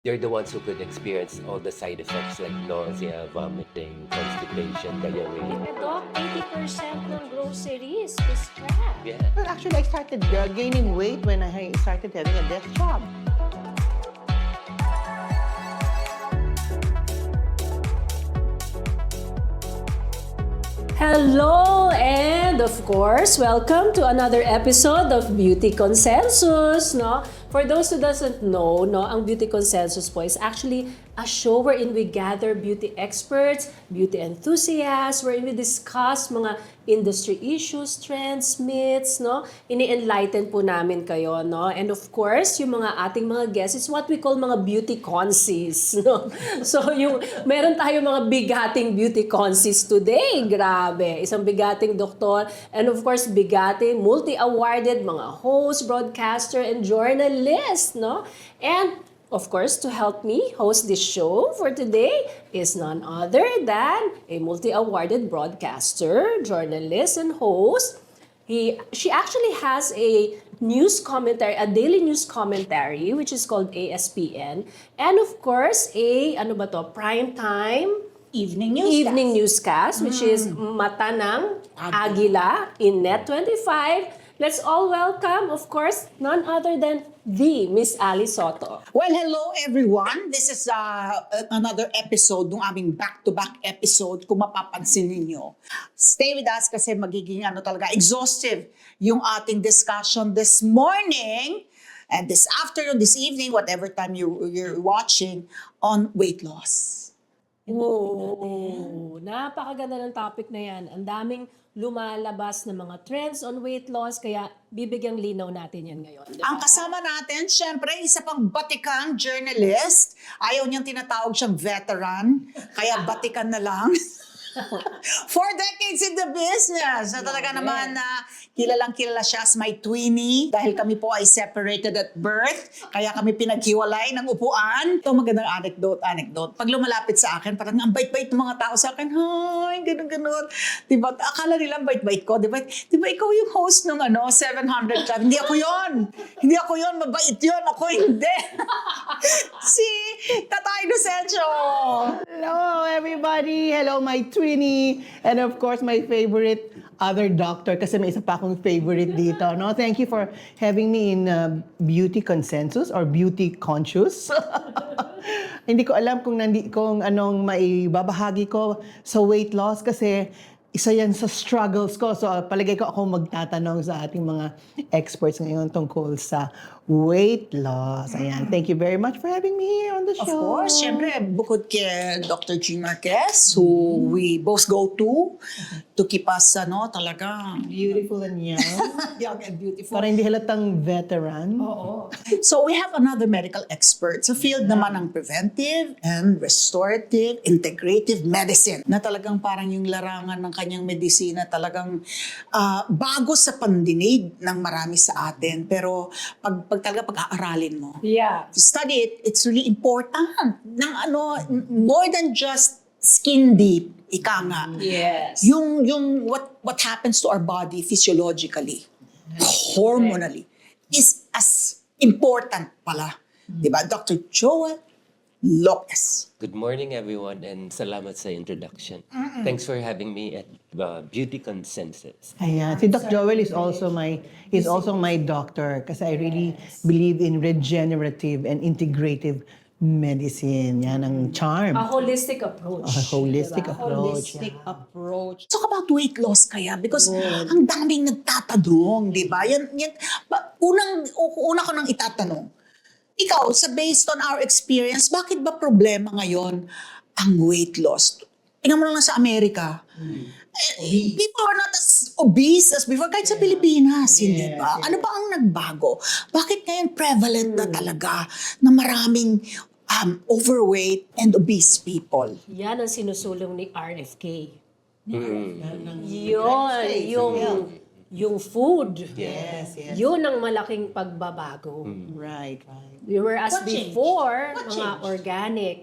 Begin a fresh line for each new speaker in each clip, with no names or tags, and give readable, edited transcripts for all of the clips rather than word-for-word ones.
They're the ones who could experience all the side effects like nausea, vomiting, constipation, diarrhea.
Doc, 80% ng groceries is scrap.
Yeah.
Well, actually, I started gaining weight when I started having a desk job.
Hello and of course, welcome to another episode of Beauty Consensus, no? For those who doesn't know, no, ang Beauty Consensus po is actually a show wherein we gather beauty experts, beauty enthusiasts, wherein we discuss mga industry issues, trends, myths, no? Ini-enlighten po namin kayo, no? And of course, yung mga ating mga guests, it's what we call mga beauty consies, no? So, meron tayo mga bigating beauty consies today. Grabe. Isang bigating doktor and of course, bigating, multi-awarded mga host, broadcaster, and journalist, no? And of course, to help me host this show for today is none other than a multi-awarded broadcaster, journalist, and host. She actually has a news commentary, a daily news commentary, which is called ASPN. And of course, prime time evening newscast, which is Mata ng Agila in Net25. Let's all welcome, of course, none other than the Miss Ali Soto.
Well, hello everyone. This is another episode ng aming back-to-back episode kung mapapansin ninyo. Stay with us kasi magiging talaga exhaustive yung ating discussion this morning and this afternoon, this evening, whatever time you're watching on weight loss.
Oo, napakaganda ng topic na yan. Ang daming lumalabas na mga trends on weight loss, kaya bibigyang linaw natin yan ngayon. Diba?
Ang kasama natin, syempre, isa pang batikang journalist. Ayaw niyang tinatawag siyang veteran, kaya batikan na lang. 4 decades in the business. Na talaga naman na kilalang kilala siya as my twinnie dahil kami po ay separated at birth. Kaya kami pinaghiwalay ng upuan. Ito magandang anecdote. Pag lumalapit sa akin, parang ang bait-bait ng mga tao sa akin. Hay, ganun. Diba? Akala nila ang bait-bait ko. Diba ikaw yung host ng 700 Club? Hindi ako yon. Mabait yun. Ako hindi. Si Tatay Inocencio.
Hello, everybody. Hello, my twinnie. And of course, my favorite other doctor kasi may isa pa akong favorite dito. No, thank you for having me in Beauty Consensus or Beauty Conscious. Hindi ko alam kung anong maibabahagi ko sa weight loss kasi isa yan sa struggles ko. So palagay ko ako magtatanong sa ating mga experts ngayon tungkol sa weight loss. Ayan. Thank you very much for having me here on the show.
Of course, syempre, bukod kay Dr. G. Marquez, who we both go to keep us, talaga
Beautiful and young.
young and beautiful.
Para hindi halatang veteran.
Oo. So we have another medical expert sa field naman ng preventive and restorative integrative medicine na talagang parang yung larangan ng kanyang medisina talagang bago sa pandinig ng marami sa atin. Pero pag talaga pag-aaralin mo, to study it, it's really important. More than just skin deep, ika nga.
Yes.
Yung what happens to our body physiologically, hormonally, is as important pala. Diba? Dr. Joel Lopez.
Good morning, everyone, and salamat sa introduction. Thanks for having me at Beauty Consensus.
Ayan. Si Doc Joel is also my doctor kasi I really believe in regenerative and integrative medicine. Yan ang charm.
A holistic approach.
A holistic
Diba?
approach.
Approach. Talk about weight loss kaya because ang daming nagtatanong, di ba? Una ko nang itatanong. Ikaw, based on our experience, bakit ba problema ngayon ang weight loss? Tingnan mo lang sa Amerika. People are not as obese as before, kahit sa Pilipinas, hindi ba? Ano ba ang nagbago? Bakit ngayon prevalent na talaga na maraming overweight and obese people?
Yan ang sinusulong ni RFK.
Mm.
Yung food.
Yes.
Yun ang malaking pagbabago.
Right.
Whereas
What changed?
before,
What
mga
changed?
organic,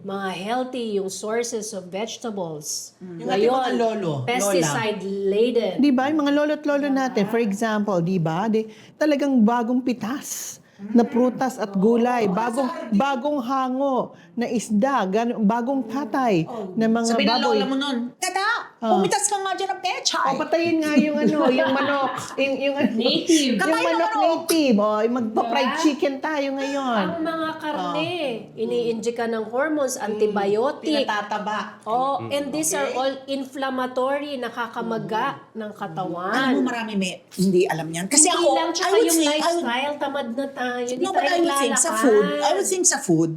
mga healthy, yung sources of vegetables.
Yung ating mga lolo,
pesticide-laden.
Di ba? Yung mga lolo't lolo natin, for example, di ba? Talagang bagong pitas. na prutas at gulay, bagong hango na isda, bagong tatay na mga
Sabi ng
baboy.
lola mo nun, Tata, pumitas ka nga dyan ng pechay.
O, patayin nga yung yung manok. Yung
Native.
Yung
Kabayo
manok
manok.
native. O, magpa-fried
Diba?
chicken tayo ngayon.
Ang mga karne, ini-inject ng hormones, antibiotic.
Pinatataba.
Oh, and these are all inflammatory, nakakamaga ng katawan.
Alam mo, marami may hindi alam yan. Kasi
Hindi
ako,
lang, tsaka
I would
yung
say,
lifestyle, tamad na tayo. Hindi
no, but
tayo
I would think sa
naglalakad.
food,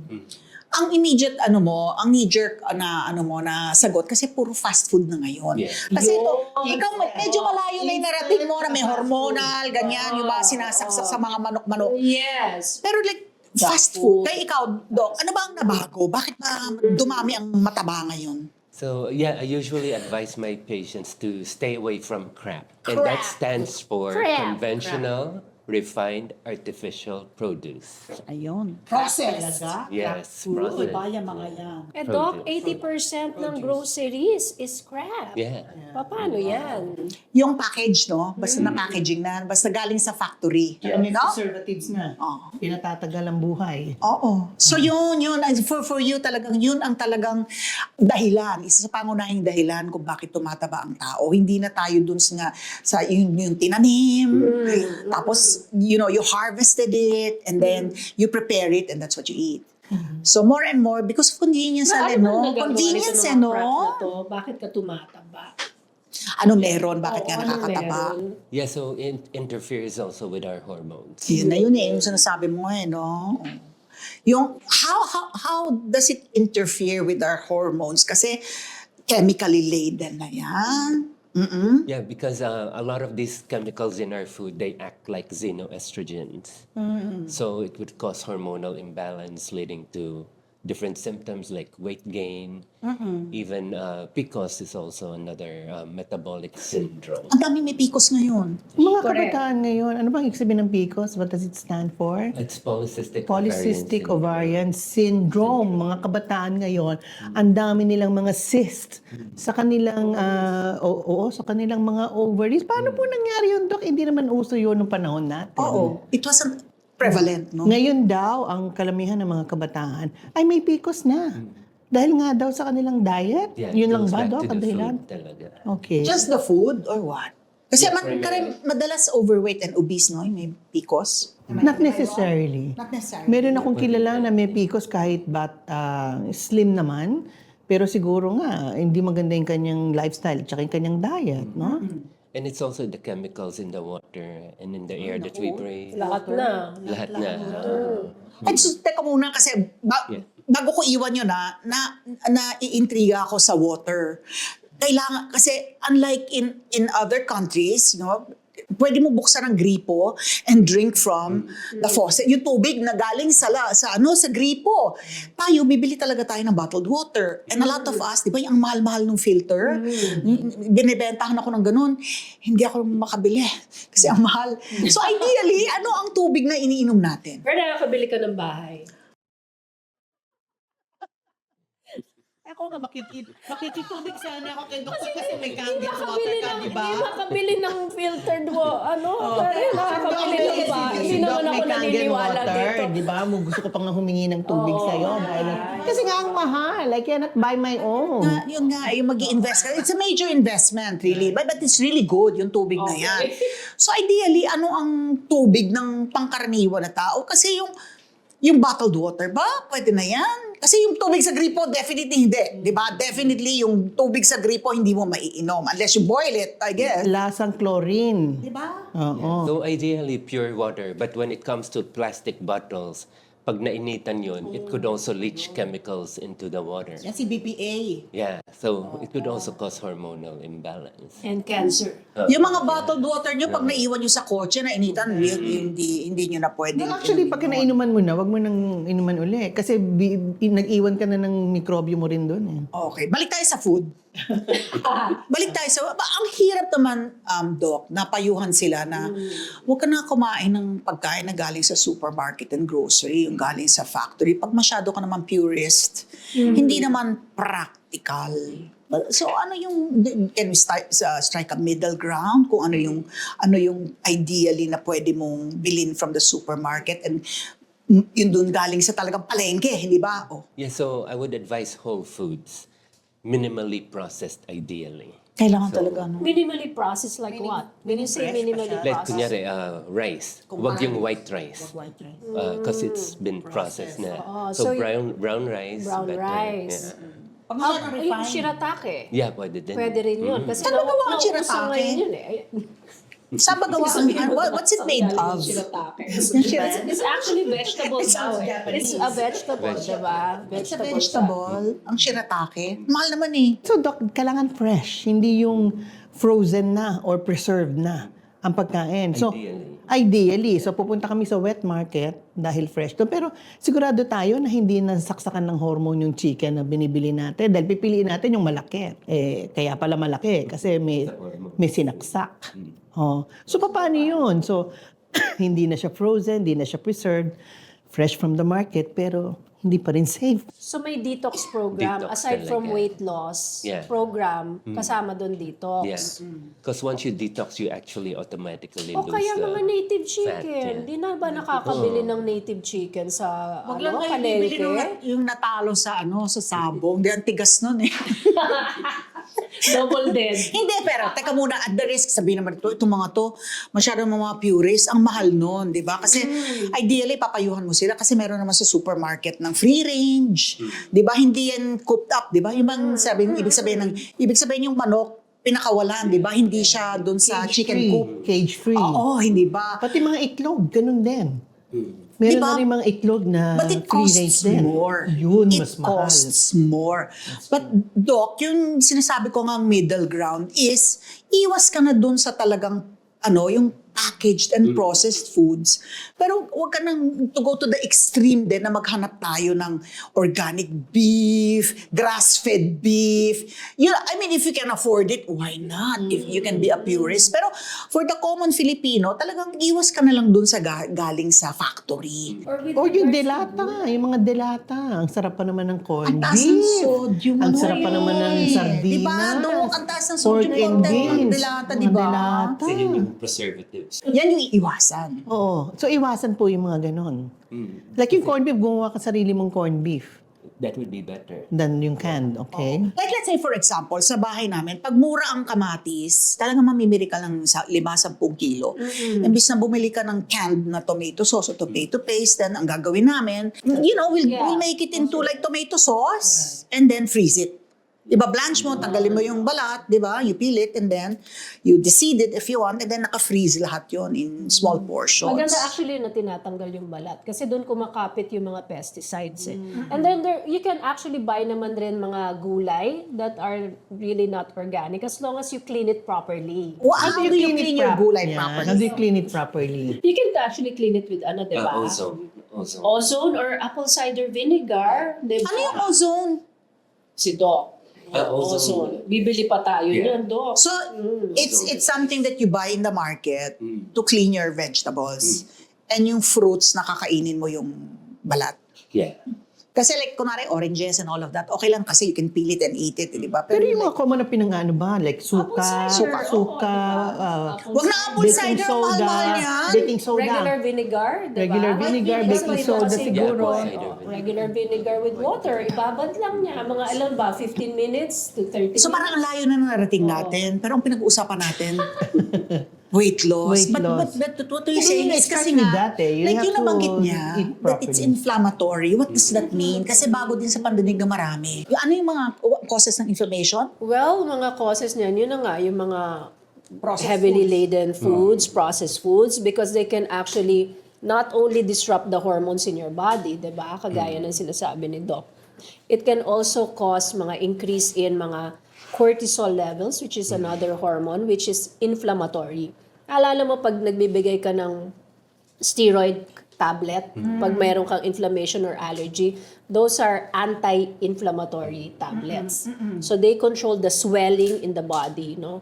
ang immediate ang knee-jerk na sagot kasi puro fast food na ngayon.
Yeah.
Kasi
Yun.
ikaw medyo malayo na yung narating mo na may hormonal, ganyan, yung mga sinasaksak sa mga manok-manok.
Yes.
Pero like, fast food. Kaya ikaw, Doc, ano ba ang nabago? Bakit ba dumami ang mataba ngayon?
So yeah, I usually advise my patients to stay away from crap. And that stands for
Crap.
conventional, refined, artificial produce.
Ayun. Process.
Yes, processed.
mga yan.
Eh, Doc,
Produce.
80% ng groceries is scrap.
Yeah.
Paano yan?
Yung package, no? Basta na packaging na, basta galing sa factory.
May
No?
preservatives na.
Oh.
Pinatatagal ang buhay.
Oo. So yun. For you talagang, yun ang talagang dahilan. Isa sa pangunahing dahilan kung bakit tumataba ang tao. Hindi na tayo dun sa yung tinanim. Tapos, you harvested it and then you prepare it and that's what you eat. So more and more, because of convenience, convenience, no?
Bakit ka tumataba?
Ano meron? Bakit
Oo,
nga
ano
nakakataba?
meron?
Yeah, so it interferes also with our hormones.
Yun na yun yung sinasabi mo no? Yung, how does it interfere with our hormones? Kasi chemically laden na yan.
Yeah, because a lot of these chemicals in our food, they act like xenoestrogens. So it would cause hormonal imbalance leading to different symptoms like weight gain. Even PCOS is also another metabolic syndrome.
Ang dami may PCOS ngayon.
Mga kabataan ngayon, ano bang ibig sabihin ng PCOS? What does it stand for?
It's polycystic
Polycystic
ovarian
ovarian syndrome. Mga kabataan ngayon, ang dami nilang mga cyst sa kanilang sa kanilang mga ovaries. Paano po nangyari yun, Doc? Hindi naman uso yun nung panahon natin.
Oo. It wasn't prevalent, no?
Ngayon daw, ang kalamihan ng mga kabataan ay may PCOS na. Dahil nga daw sa kanilang diet.
Yeah,
Yun
it
lang
goes
ba,
back
Doc?
to
Ang
the
dahilan?
food talaga.
Okay.
Just the food or what? Kasi
Yeah,
madalas overweight and obese, no? May PCOS.
Not necessarily.
Not necessarily.
Meron akong kilala na may PCOS kahit slim naman. Pero siguro nga, hindi maganda yung kanyang lifestyle at yung kanyang diet, no?
And it's also the chemicals in the water and in the air that we breathe.
Lahat na.
Lahat na.
At so, teka muna kasi bago ko iwan yun na iintriga ako sa water. Kailangan, kasi unlike in other countries, pwede mo buksan ang gripo and drink from the faucet. Yung tubig na galing sa gripo. Tayo, bibili talaga tayo ng bottled water. And a lot of us, di ba, yung mahal-mahal ng filter, binibentahan ako ng ganun, hindi ako makabili kasi ang mahal. So ideally, ano ang tubig na iniinom natin?
Pero nakakabili ka ng bahay.
Ako nga, makikitubig sana ako kay Doktor kasi may candle water
Makabili
ka,
ng,
di ba?
hindi makabili ng filtered pero nakakabili ng bahay. Hindi naman ako naniniwala dito.
Di ba? Gusto ko pang humingi ng tubig sa'yo. Kasi nga ang mahal. I cannot buy my own.
Yun nga, yung mag-i-invest ka. It's a major investment, really. But it's really good, yung tubig na yan. So ideally, ano ang tubig ng pangkaraniwan na tao? Kasi yung bottled water ba? Pwede na yan. Kasi yung tubig sa gripo, definitely hindi. Di ba? Definitely yung tubig sa gripo, hindi mo maiinom. Unless you boil it, I guess.
Lasang chlorine.
Di ba?
Oo.
So ideally, pure water. But when it comes to plastic bottles, pag nainitan yun, it could also leach chemicals into the water.
Yan si BPA.
Yeah, so it could also cause hormonal imbalance.
And cancer.
Yung mga bottled water nyo, pag naiwan nyo sa kotse na initan, hindi nyo na pwede.
No, actually, pagka nainuman mo na, wag mo nang inuman uli. Kasi nag-iwan ka na ng mikrobyo mo rin doon eh.
Okay, balik tayo sa food. Balik tayo sa... Ang hirap naman, Doc, napayuhan sila na huwag ka na kumain ng pagkain na galing sa supermarket and grocery, yung galing sa factory. Pag masyado ka naman purist, hindi naman practical. So ano yung, can we strike a middle ground kung ano yung ideally na pwede mong bilhin from the supermarket and yun dun galing sa talagang palengke, hindi ba? Oh.
Yeah, so I would advise whole foods, minimally processed ideally.
Kailangan talaga, no?
Minimally processed like what? When you say minimally
Like
processed?
kunyari, rice. Wag yung white rice.
White rice.
Because it's been processed na.
Oh,
so
so
brown rice.
brown
better.
rice.
Yeah.
Yung shiratake.
Yeah, pwede din.
Pwede rin yun. Kasi
Saan ba gawa ang
nauuso
shiratake?
ngayon yun eh.
Saan ba gawa? What's it made of?
It's actually vegetable daw eh.
Japanese.
It's a vegetable, diba?
It's a
Vegetable.
vegetable. Ang shiratake. Mahal naman eh.
So, Doc, kailangan fresh, hindi yung frozen na or preserved na ang pagkain. So, ideally. So, pupunta kami sa wet market dahil fresh to. Pero sigurado tayo na hindi nasaksakan ng hormone yung chicken na binibili natin. Dahil pipiliin natin yung malaki. Kaya pala malaki kasi may sinaksak. Oh. So, paano yun? So, hindi na siya frozen, hindi na siya preserved, fresh from the market, pero hindi pa rin safe.
So may detox program.
Detox
Aside from
talaga.
weight loss
Yeah.
program, kasama doon detox.
Yeah. Because once you detox, you actually automatically
O
lose
kaya
the
mga native
fat,
chicken.
yeah.
Di na ba nakakabili ng native chicken sa
Wag lang kayo
palengke?
bibili yung natalo sa sa sabong. Di ang tigas nun eh.
Double dead.
Hindi, pero teka muna, at the risk, sabihin naman itong mga to, masyadong mga purist, ang mahal nun, di ba? Kasi ideally, papayuhan mo sila kasi meron naman sa supermarket ng free range. Di ba? Hindi yan cooked up, di ba? Yung bang ibig sabihin yung manok, pinakawalan, di ba? Hindi siya doon sa chicken coop.
Cage-free.
Oo, hindi ba?
Pati mga itlog, ganun din. Meron
Diba?
na rin mga itlog na
But it
free range
costs
din.
more.
Yun,
It
mas mahal.
costs more. But Doc, yung sinasabi ko nga middle ground is, iwas ka na dun sa talagang, yung packaged and processed foods. Pero huwag ka nang to go to the extreme din na maghanap tayo ng organic beef, grass-fed beef. If you can afford it, why not? If you can be a purist. Pero for the common Filipino, talagang iwas ka na lang dun sa galing sa factory.
O yung delata, yung mga delata. Ang sarap pa naman ng
Ang
corned
taas ng
beef.
sodium.
Ang sarap pa naman ng sardinas.
Diba? Doon, ang taas ng
Pork
sodium
and
content ng
beans.
delata,
Mga
diba?
delata.
Kasi yun yung preservatives.
Yan yung iiwasan.
Oo. So, iwasan po yung mga ganon. Like yung corned beef, gumawa ka sarili mong corned beef
That would be better.
than yung canned, okay?
Like let's say for example, sa bahay namin, pag mura ang kamatis, talagang mamimili ka ng 5-10 kilo. Imbis na bumili ka ng canned na tomato sauce o tomato paste, then ang gagawin namin, we'll make it into like tomato sauce and then freeze it. Diba, blanch mo, tanggalin mo yung balat, diba? You peel it and then you deseed it if you want and then naka-freeze lahat yon in small portions.
Maganda actually na tinatanggal yung balat kasi doon kumakapit yung mga pesticides eh. And then you can actually buy naman rin mga gulay that are really not organic as long as you clean it properly.
How do you clean your gulay
Yeah,
properly?
how do you clean it properly?
You can actually clean it with diba?
Ozone.
Ozone or apple cider vinegar, diba?
Ano yung ozone?
Si Doc.
Ozone.
Ozone. Bibili pa tayo niyan, Doc.
So, it's something that you buy in the market to clean your vegetables. And yung fruits, nakakainin mo yung balat.
Yeah.
Kasi like, kunwari, oranges and all of that, okay lang kasi you can peel it and eat it, di ba?
Pero yung mga common na pinang-ano ba? Like suka,
Apple cider.
suka,
Wag na apple
baking
cider,
soda,
mahal-mahal yan.
baking soda.
Regular vinegar, diba?
Regular vinegar,
Kasi
baking
may
soda
kasi-
siguro.
Regular vinegar with water. Ibabad lang niya. Mga alam ba, 15 minutes to 30
So parang ang layo na narating natin. Pero ang pinag-uusapan natin, weight loss.
Weight loss.
But what you're
Hindi,
saying
it
is kasi
starts with
nga,
that eh. You
like
have
yung
to
nabanggit niya,
eat
that it's
properly.
inflammatory. What does that mean? Kasi bago din sa pandinig ng marami. Ano yung mga causes ng inflammation?
Well, mga causes niyan, yun na nga, yung mga
Processed
heavily laden foods, processed foods, because they can actually not only disrupt the hormones in your body, diba? Kagaya ng sinasabi ni Doc. It can also cause mga increase in mga cortisol levels, which is another hormone, which is inflammatory. Alala mo, pag nagbibigay ka ng steroid tablet, pag mayroon kang inflammation or allergy, those are anti-inflammatory tablets. So they control the swelling in the body, no?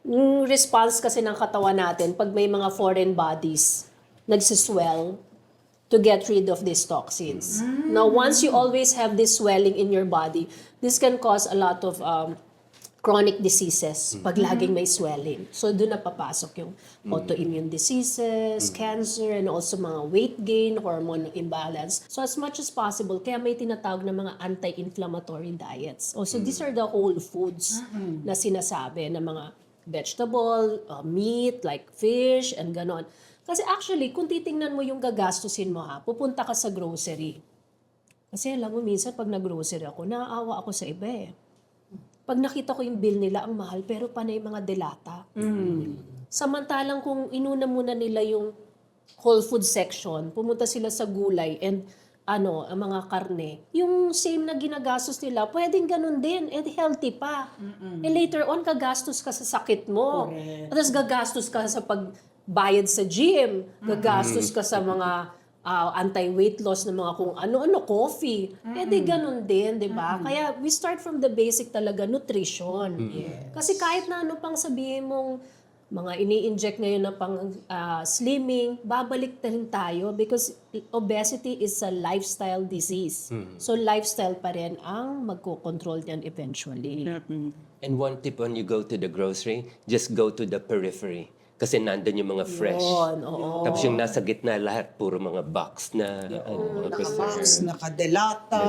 Yung response kasi ng katawan natin, pag may mga foreign bodies, nagsiswell, to get rid of these toxins. Now, once you always have this swelling in your body, this can cause a lot of chronic diseases pag laging may swelling. So, doon na papasok yung autoimmune diseases, cancer, and also mga weight gain, hormone imbalance. So, as much as possible, kaya may tinatawag na mga anti-inflammatory diets. So, these are the whole foods na sinasabi na mga vegetable, meat, like fish, and ganon. Kasi actually, kung titingnan mo yung gagastusin mo pupunta ka sa grocery. Kasi alam mo, minsan pag nag-grocery ako, naaawa ako sa iba eh. Pag nakita ko yung bill nila, ang mahal, pero panay mga delata. Samantalang kung inuna muna nila yung whole food section, pumunta sila sa gulay and ang mga karne, yung same na ginagastos nila, pwedeng ganun din, and healthy pa. And later on, gagastos ka sa sakit mo. At tapos gagastos ka sa pagbayad sa gym, gagastos ka sa mga anti-weight loss na mga kung ano-ano, coffee. Di ganun din, di ba? Kaya we start from the basic talaga, nutrition. Kasi kahit na ano pang sabihin mong mga ini-inject ngayon na pang slimming, babalik na rin tayo because obesity is a lifestyle disease. So lifestyle pa rin ang magko-control yan eventually.
And one tip when you go to the grocery, just go to the periphery. Kasi nandun yung mga fresh.
Yun, oo.
Tapos yung nasa gitna lahat, puro mga box na mga
Naka-box, nakadelata.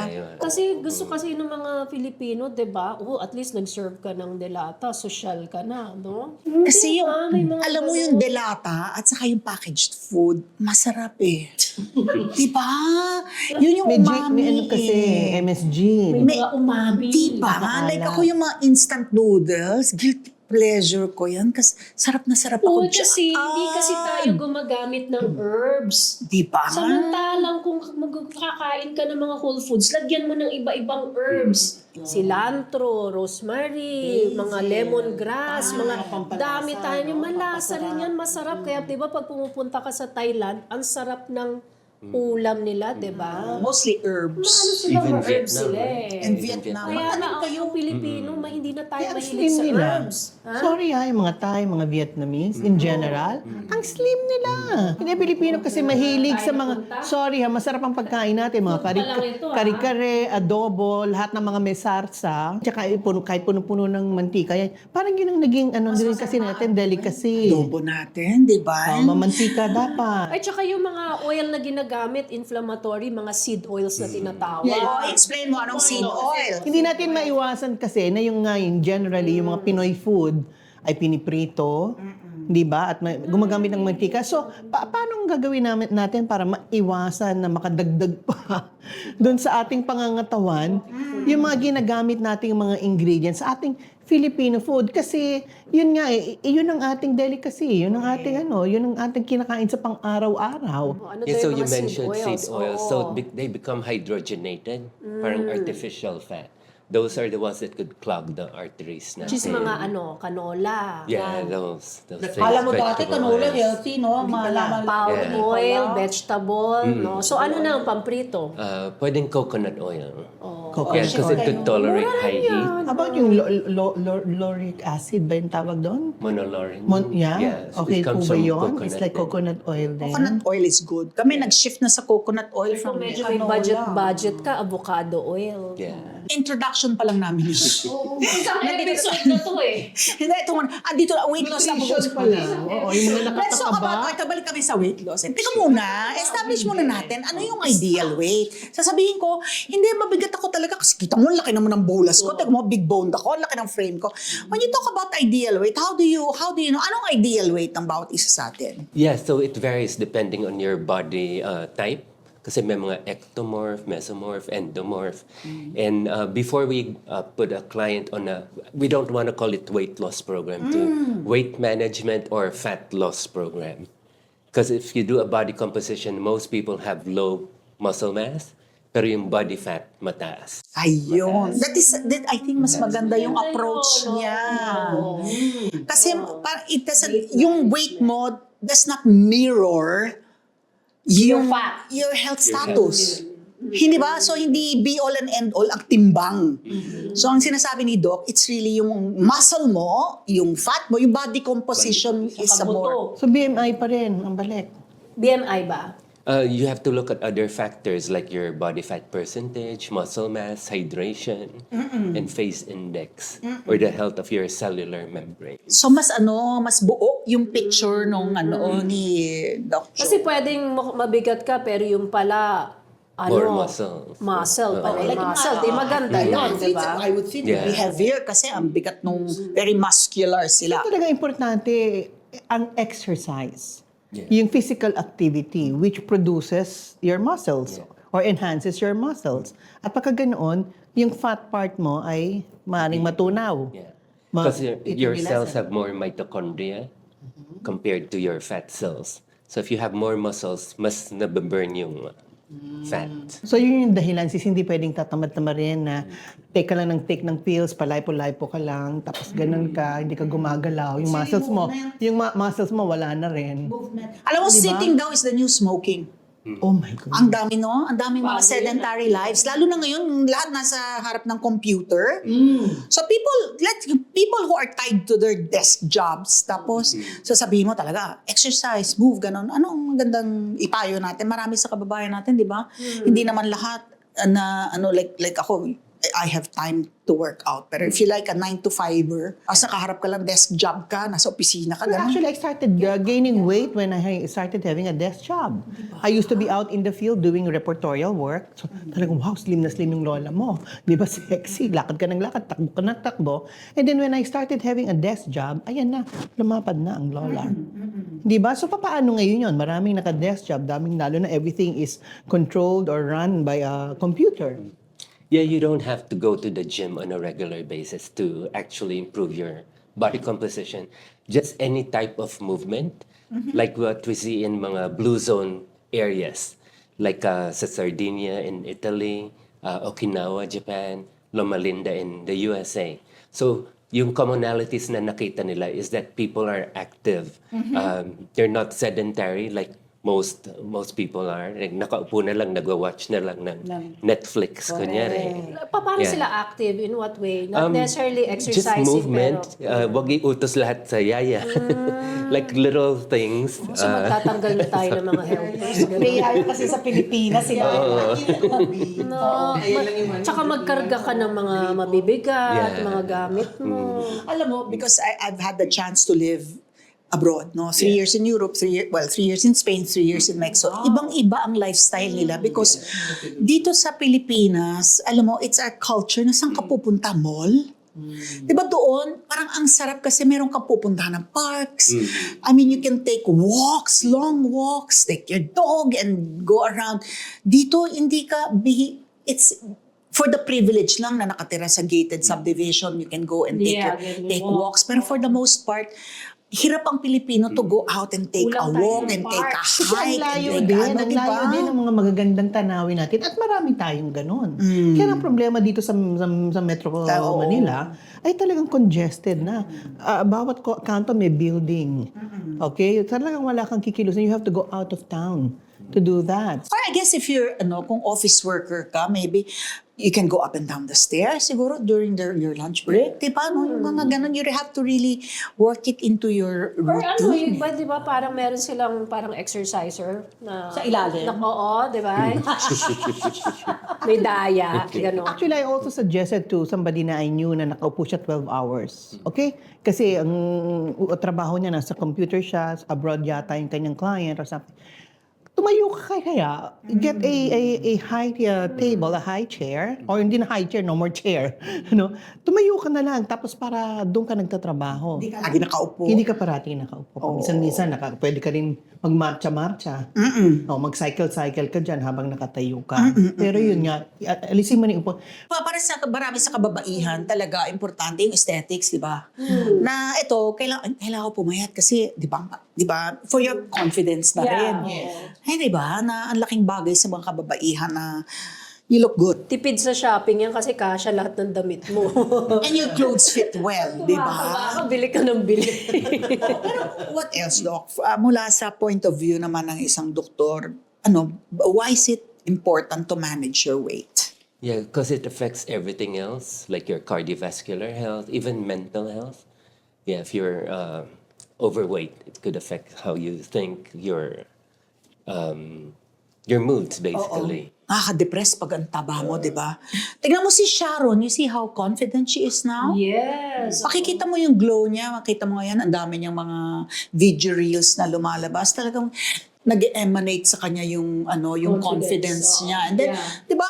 yun.
Kasi gusto kasi ng mga Pilipino, 'di ba? At least nag-serve ka ng delata, social ka na, no?
Kasi yung,
may mga
alam mo yung delata at saka yung packaged food, masarap eh. Diba? Yun yung umami
May ano kasi, MSG.
may mga umami.
Diba? Like ako yung mga instant noodles, guilty pleasure ko yan kasi sarap na sarap
Oo,
ako
kasi hindi kasi tayo gumagamit ng herbs.
Diba?
Samantalang kung magkakain ka ng mga whole foods, lagyan mo ng iba-ibang herbs. Cilantro, rosemary, mga lemongrass, mga dami tayo. Yung malasa rin yan, masarap. Kaya diba pag pumupunta ka sa Thailand, ang sarap ng ulam nila, diba?
Mostly herbs.
Ano sila,
Even
mga herbs
Vietnam,
sila
eh.
eh.
And Vietnam.
Kaya na kayong Pilipino, hindi na tayo
Ang
mahilig
slim
sa
nila.
herbs. Ha?
Sorry yung mga Thai, mga Vietnamese, in general, ang slim nila. Hindi Pilipino kasi mahilig sa mga, sorry masarap ang pagkain natin, mga
Food pa lang ito,
kare-kare, adobo, lahat ng mga mesarsa, tsaka kahit puno-puno ng mantika, yan. Parang yun ang naging, din kasi natin, delicacy.
Adobo natin, diba?
Mamantika dapat.
Ay, tsaka yung mga oil na ginagamit, inflammatory, mga seed oils na tinatawag.
Oh, explain mo anong seed oil.
Hindi natin maiwasan kasi na yung ngayon, generally, yung mga Pinoy food ay piniprito, di ba? At gumagamit ng mantika. So, paano ang gagawin natin para maiwasan na makadagdag pa doon sa ating pangangatawan yung mga ginagamit nating mga ingredients sa ating Filipino food? Kasi yun nga yun ang ating delicacy, yun ang ating yun ang ating kinakain sa pang-araw-araw.
Ano
Yeah,
daw
so
yung
you
mga seed
mentioned seed oils.
Oo.
So they become hydrogenated, parang artificial fat. Those are the ones that could clog the arteries natin.
Which is mga canola.
Yeah, those things.
Alam mo dati,
vegetable
canola
oils.
healthy, no? Malaman
Palm
Yeah.
oil, vegetable, no? So ano na ang pamprito?
Pwedeng coconut oil.
Coconut
Yeah, because it could tolerate high heat.
How about yung lauric acid ba yung tawag doon?
Monolaurin.
Yeah,
so
okay
it
po
comes
ba
from
yun?
coconut
It's like
din.
coconut oil din.
Coconut oil is good. Kami nag-shift na sa coconut oil
Kung
from
medyo may budget ka, avocado oil.
Yeah.
introduction pa lang namin yun.
Isang episode na to eh.
Hindi, ito muna. Andito na, weight loss na
Nutrition pa lang. Oo, yung mga
Let's talk about,
nakatataba.
balik kami sa weight loss. Teka muna, establish muna natin ano yung ideal weight. Sasabihin ko, hindi, mabigat ako talaga kasi kita mo, laki naman ng bolas ko. Teka mo, big boned ako, laki ng frame ko. When you talk about ideal weight, how do you know, anong ideal weight ng bawat isa sa atin?
Yeah, so it varies depending on your body type. Kasi may mga ectomorph, mesomorph, endomorph. And before we put a client on we don't want to call it weight loss program to weight management or fat loss program. Because if you do a body composition, most people have low muscle mass, pero yung body fat mataas.
Ayun. That I think mas maganda yung approach niya. Kasi yung weight mo does not mirror your health status. Hindi ba? So, hindi be all and end all ang timbang. So, ang sinasabi ni Doc, it's really yung muscle mo, yung fat mo, yung body composition is a more...
So BMI pa rin, ang balik.
BMI ba?
You have to look at other factors like your body fat percentage, muscle mass, hydration, and face index, or the health of your cellular membrane.
So mas buo yung picture nung ni Doc Joe.
Kasi pwedeng mabigat ka, pero yung pala,
More muscles.
Muscle pala.
Like
Muscle, di maganda yun, di ba?
I would think
Yeah.
be heavier kasi ang bigat nung very muscular sila.
Talaga importante ang exercise.
Yeah.
Yung physical activity which produces your muscles or enhances your muscles. At pagka ganoon, yung fat part mo ay maaaring matunaw.
Yeah.
Ma-
Because
it
your
will be
cells
lessened.
have more mitochondria compared to your fat cells. So if you have more muscles, mas nababurn yung fat.
So yun yung dahilan, sis, hindi pwedeng tatamad-tamad rin na take ka lang take ng pills, palipo-lipo ka lang, tapos ganun ka, hindi ka gumagalaw. Yung muscles mo, muscles mo wala na rin.
Alam mo, sitting down is the new smoking.
Oh my God.
Ang dami, no? Ang daming mga sedentary lives. Lalo na ngayon, lahat nasa harap ng computer. So people who are tied to their desk jobs, tapos sasabihin mo talaga, exercise, move, ganon. Ano ang gandang ipayo natin? Marami sa kababayan natin, di ba? Hindi naman lahat na, like ako, I have time to work out. Pero if you like a 9 to 5er, asa kaharap ka lang, desk job ka, nasa opisina ka,
Well,
ganon.
actually, I started gaining weight when I started having a desk job. I used to be out in the field doing reportorial work. So, talagang, wow, slim na slim yung lola mo. Di ba sexy? Lakad ka ng lakad, takbo ka ng takbo. And then when I started having a desk job, ayan na, lumapad na ang lola. Di ba? So, paano ngayon yun? Maraming naka-desk job, daming lalo na everything is controlled or run by a computer.
Yeah, you don't have to go to the gym on a regular basis to actually improve your body composition. Just any type of movement, like what we see in mga blue zone areas, like sa Sardinia in Italy, Okinawa, Japan, Loma Linda in the USA. So, yung commonalities na nakita nila is that people are active. They're not sedentary like most people are. Like, nakaupo na lang, nagwa-watch na lang ng Netflix, kunyari.
Paano
Yeah.
sila active? In what way? Not necessarily
Just
exercising,
movement.
pero...
Wag iutos lahat sa yaya. Like little things.
So magtatanggal na tayo ng mga helpers.
Kaya kasi sa Pilipinas, sila.
No, tsaka magkarga ka ng mga mabibigat,
Yeah.
mga gamit mo.
Alam mo, because I've had the chance to live abroad, no? 3 years in Europe, 3 years in Spain, 3 years in Mexico. Ibang-iba ang lifestyle nila because dito sa Pilipinas, alam mo, it's our culture na saan ka pupunta, mall? Diba doon, parang ang sarap kasi meron kang pupuntahan ng parks. I mean, you can take walks, long walks, take your dog and go around. Dito, hindi ka, it's for the privilege lang na nakatira sa gated subdivision, you can go and take walks. Pero for the most part, hirap ang Pilipino to go out and take a walk and take a
Kasi ang
hike.
layo
and
din,
take
ang layo din ng mga magagandang tanawin natin at marami tayong ganun. Kaya ang problema dito sa Metro Manila ay talagang congested na. Bawat kanto may building. Okay? Talagang wala kang kikilusin. You have to go out of town to do that.
Or I guess if you're, kung office worker ka, maybe you can go up and down the stairs siguro during your lunch break. Diba? No? Yung mga ganun, you have to really work it into your
Or ano,
routine.
di ba parang meron silang parang exerciser na...
Sa ilalim?
Oo, di ba? May daya, gano'n.
Actually, I also suggested to somebody na I knew na nakaupo siya 12 hours. Okay? Kasi ang trabaho niya nasa computer siya, abroad yata yung kanyang client or something. Tumayo ka kaya, get a high table, a high chair, or hindi na high chair, no more chair. No? Tumayo ka na lang, tapos para doon ka nagtatrabaho.
Hindi ka lagi nakaupo.
Hindi ka parating nakaupo. Minsan pwede ka rin magmarcha-marcha. O mag-cycle-cycle ka dyan habang nakatayo ka. Pero yun nga, alisin mo na yung upo.
Para sa marami sa kababaihan, talaga importante yung aesthetics, di ba? Na ito, kailangan ko pumayat kasi, di ba, for your confidence na rin. Ay, di ba, na ang laking bagay sa mga kababaihan na you look good.
Tipid sa shopping yan kasi kasya lahat ng damit mo.
And your clothes fit well, di ba?
Bili ka ng bili.
Pero what else, Doc? Mula sa point of view naman ng isang doktor, why is it important to manage your weight?
Yeah, because it affects everything else, like your cardiovascular health, even mental health. Yeah, if you're overweight, it could affect how you think, your your moods, basically.
Nakaka-depress pag ang taba mo, di ba? Tignan mo si Sharon, you see how confident she is now?
Yes.
Makikita mo yung glow niya, makikita mo yan, ang dami niyang mga video reels na lumalabas. Talagang nag-emanate sa kanya yung yung confidence niya. And then,
Yeah.
'di ba,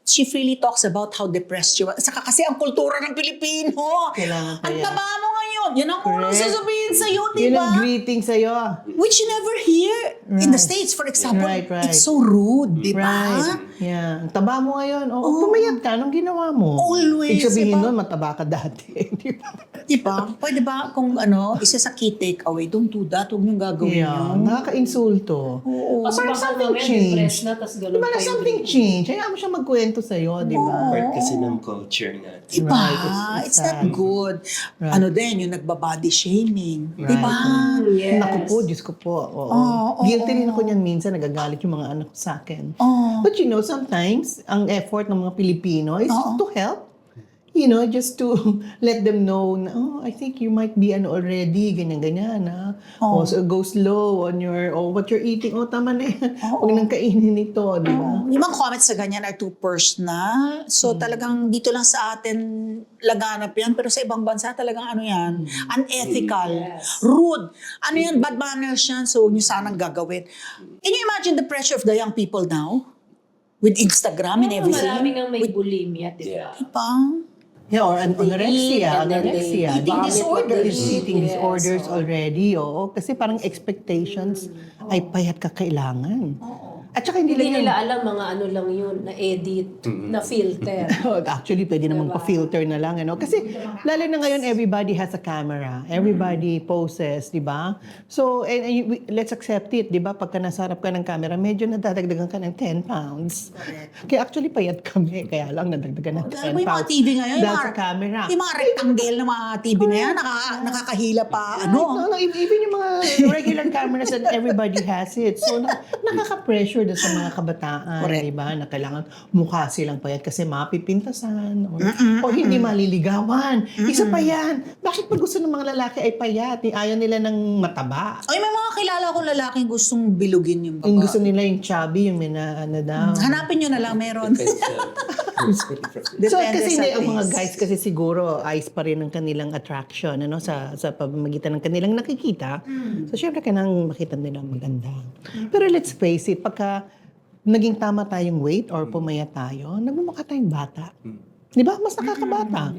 she freely talks about how depressed she was. Saka kasi ang kultura ng Pilipino.
Kailangan pa
Ang
yan.
taba mo ngayon. Yan ang unang
Correct.
sasabihin sa'yo, di
Yun
ba?
ang greeting sa'yo.
Which you never hear in the
Right.
States. For example,
Right.
it's so rude, di ba?
Right. Yeah. Ang taba mo ngayon. Pumayat ka. Anong ginawa mo?
Always,
Ibig sabihin
diba?
nun, mataba ka dati. Di ba?
Di ba? Pwede ba kung isa sa key takeaway, don't do that, huwag niyong gagawin
Yeah.
yun.
Nakaka-insulto.
Kasi
Parang
baka
something
mamaya
changed.
depressed na, tas ganun
Diba na
pa yung
something
breathing.
change? Hayaan mo siya magkwento sa'yo, di ba?
Part kasi ng culture natin.
Diba?
Right,
It's
it's
not
sad.
good.
Right.
Din, yung nagbabody shaming.
Right.
Diba?
Yes.
Naku po, Diyos ko po. Oo.
Oo,
Guilty rin ako niyan minsan, nagagalit yung mga anak ko sa akin.
Oo.
But you know, sometimes, ang effort ng mga Pilipino is
Oo.
to help. You know, just to let them know na, I think you might be already, ganyan-ganyan, ha?
Oo.
So go slow on what you're eating. Tama na yan. Huwag nang kainin ito, di ba?
Yung mga comments sa ganyan are too personal. So talagang dito lang sa atin laganap yan. Pero sa ibang bansa talagang yan, unethical, rude. Yan, bad manners yan. So huwag nyo sanang gagawin. Can you imagine the pressure of the young people now? With Instagram and everything?
Maraming ang may bulimia, di ba?
Diba?
Yeah, or anorexia.
and then they
Anorexia.
eat
Eating
what
disorders.
they eat.
Eating
Yes,
disorders
oo.
already, oo. Kasi parang expectations ay payat ka kailangan. At saka hindi
Hindi
lang
nila alam mga ano lang yun, na edit, na filter.
Actually, pwede namang pa-filter na lang. Kasi lalo na ngayon, everybody has a camera. Everybody poses, di ba? So, let's accept it, di ba? Pagka nasa harap ka ng camera, medyo nadadagdagan ka ng 10 pounds. Kaya actually, payat kami. Kaya lang nadagdagan ng 10
Dahil mo yung mga
pounds.
TV ngayon,
Dahil sa camera.
yung mga rectangle na mga TV na yan, nakakahila pa,
No, even yung mga regular cameras that everybody has it. So, nakaka-pressure doon sa mga kabataan,
Correct.
di ba? Na kailangan mukha silang payat kasi mapipintasan o hindi maliligawan. Isa pa yan. Bakit pag gusto ng mga lalaki ay payat? Ayaw nila ng mataba.
Ay, may mga kilala akong lalaking gustong bilugin yung
Yung
baba.
gusto nila yung chubby, yung daw.
Hanapin nyo na lang, meron.
So,
Depende
kasi
sa
hindi, ang mga
taste.
guys kasi siguro eyes pa rin ang kanilang attraction sa pamamagitan ng kanilang nakikita. So, syempre kailangan makita nila maganda. Pero let's face it, pagka naging tama tayong weight or pumayat tayo, nagmumukha tayong bata. Di ba? Mas nakakabata.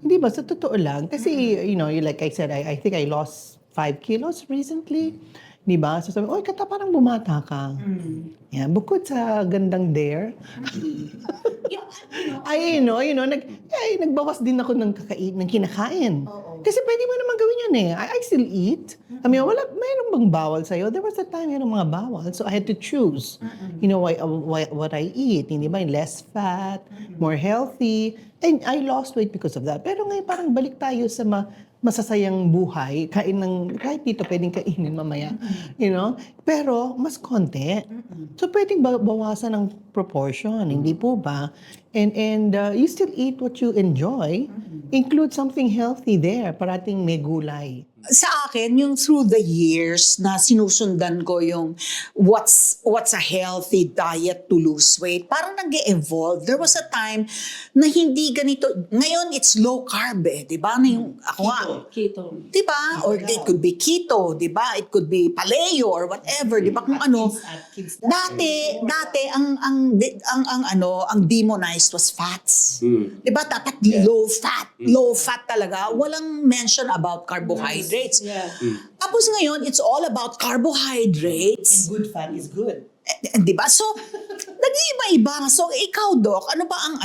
Hindi ba? Sa totoo lang. Kasi, like I said, I think I lost 5 kilos recently. Di ba? So sabi, kata parang bumata ka. Yeah, bukod sa gandang dare, nagbawas din ako ng kinakain. Kasi pwede mo naman gawin yun eh. I still eat. Mayroon bang bawal sa'yo? There was a time mayroong mga bawal. So I had to choose, what I eat. Hindi ba? Less fat, more healthy. And I lost weight because of that. Pero ngayon parang balik tayo sa masasayang buhay, kahit dito pwedeng kainin mamaya, pero mas konti. So pwedeng bawasan ng proportion, hindi po ba? And you still eat what you enjoy, include something healthy there, parating may gulay.
Sa akin, yung through the years na sinusundan ko yung what's a healthy diet to lose weight, parang nag-evolve. There was a time na hindi ganito. Ngayon, it's low carb di ba? Na yung, ako nga,
Keto.
di ba? Or it could be keto, di ba? It could be paleo or whatever, di ba? Kung ano. Dati ang demonized was fats. Di ba? Dapat low fat talaga. Walang mention about carbohydrates.
Yeah.
Tapos ngayon, it's all about carbohydrates.
Good fat is good.
Di ba? So, nag-iiba-iba. So, ikaw, Doc, ano ba ang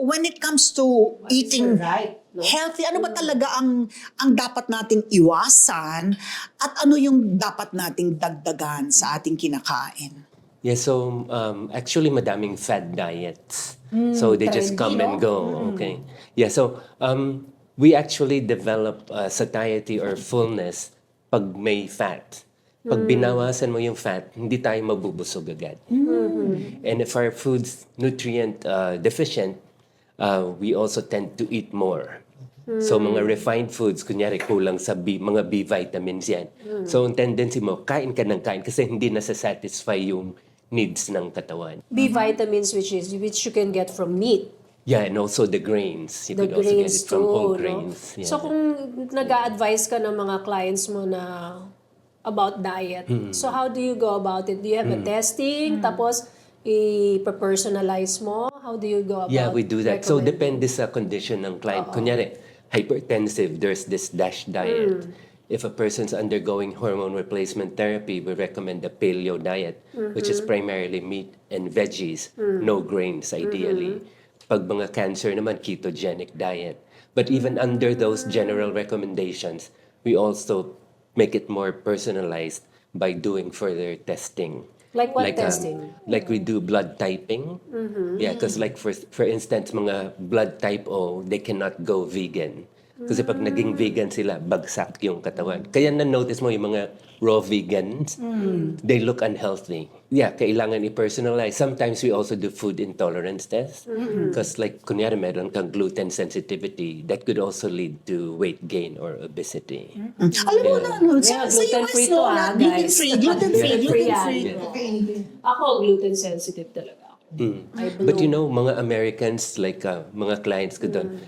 when it comes to eating
right, no?
healthy, ano ba talaga ang dapat nating iwasan at ano yung dapat nating dagdagan sa ating kinakain?
Yeah, so actually madaming fad diets. So they just come and go, okay? Yeah, so we actually develop satiety or fullness pag may fat. Pag binawasan mo yung fat, hindi tayo mabubusog agad. And if our food's nutrient deficient, we also tend to eat more. So mga refined foods, kunyari kulang sa mga B vitamins yan. So ang tendency mo, kain ka ng kain kasi hindi nasa-satisfy yung needs ng katawan.
B vitamins which you can get from meat.
Yeah, and also the grains. You
The
could also get
grains
it from
too,
whole
no?
grains. Yeah.
So kung nag-a-advise ka ng mga clients mo na about diet, so how do you go about it? Do you have a testing? Tapos i-personalize mo? How do you go about
Yeah, we do that. So
recommending?
depende sa condition ng client. Kunyari, hypertensive, there's this DASH diet. If a person's undergoing hormone replacement therapy, we recommend a paleo diet, which is primarily meat and veggies, no grains ideally. Pag mga cancer naman, ketogenic diet. But even under those general recommendations, we also make it more personalized by doing further testing.
Like what testing?
Like we do blood typing. Yeah, because like for instance, mga blood type O, they cannot go vegan. Kasi pag naging vegan sila, bagsak yung katawan. Kaya na-notice mo yung mga raw vegans, they look unhealthy. Yeah, kailangan i-personalize. Sometimes we also do food intolerance tests. Because like, kunyari, meron kang gluten sensitivity, that could also lead to weight gain or obesity.
Alam mo na, no,
Yeah,
sa US,
gluten-free
no,
to,
na,
guys.
gluten-free, gluten-free,
Gluten-free
gluten-free.
yan. Ako, gluten sensitive talaga ako. I
But you
blow.
know, mga Americans, like mga clients ko doon,